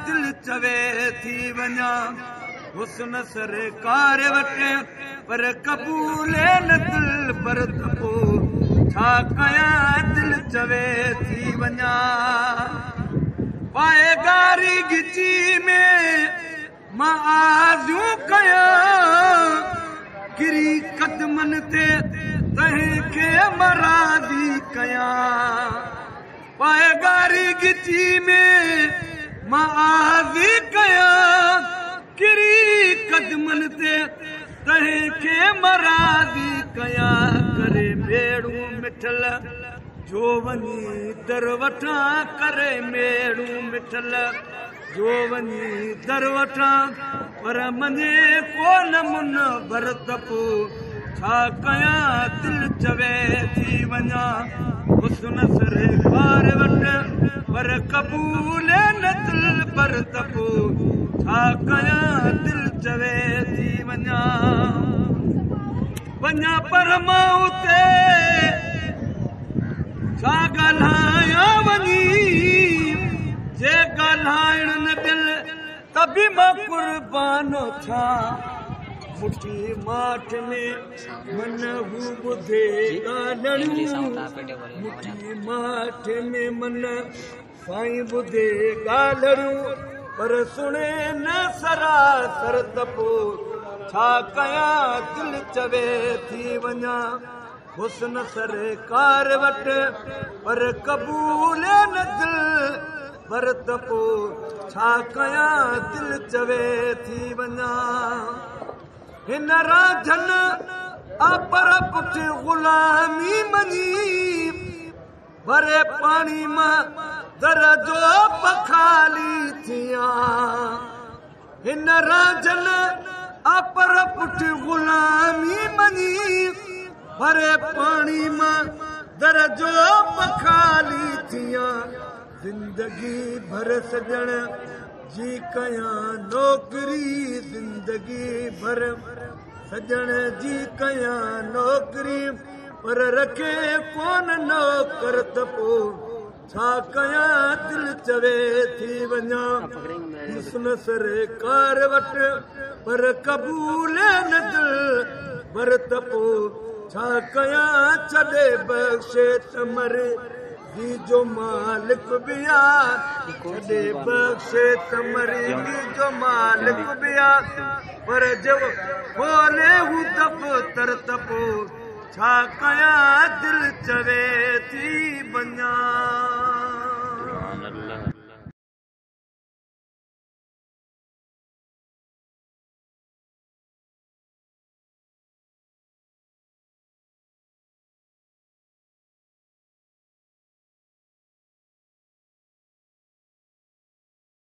दिल चवे थी वञा हुस्न सरकार वटे पर कबूले न दिल पर तपो छा कया दिल चवे थी वञा पाए गारी गिची में मां आज़ू कया किरी कदमन ते तंहिंखे मरादी कया पाए गारी गिची में मां आज़ी कया किरी कदमन ते तंहिंखे मरादी कया करे बेड़ू मिठल जो वञी दर वठां करे मेड़ू मिठल जो वञी दर वठां पर मञे कोन मुन भरत पो छा कया दिल चवे थी वञा हुस्न सरकार वट पर कबूले न दिल पर तपो छा कया दिल चवे थी वञा वञा पर मां उते छा ॻाल्हायां वञी जे ॻाल्हाइण न दिल तबी मां कुर्बानो छा मुठी माठ में मन हू ॿुधे ॻाल्हियूं मुठी माठ में मन साईं ॿुधे ॻाल्हियूं पर सुणे न सरासर तपो छा कया दिल चवे थी वञा हुस्न सरकार वट पर कबूले न दिल पर तपो छा कया दिल चवे थी वञा हिन राजन अपर पुठ गुलामी मञी भरे पाणी मां दर जो पखाली थिया हिन राजन अपर पुठ गुलामी मञी भरे पाणी मां दर जो पखाली थिया जिंदगी भर सजण जी कया नौकरी जिंदगी भर सजण जी कया नौकरी पर रखे कोन नौकर तपो छा कया दिल चवे थी वञा हुस्न सरकार वट पर कबूले न दिल पर तपो छा कया छॾे बख़्शे तमर जी जो मालिक बिया छॾे बख़्शे तमर जी जो मालिक बिया पर जब खोले हू दफ़्तर तपो छा कया दिल चवे थी वञा।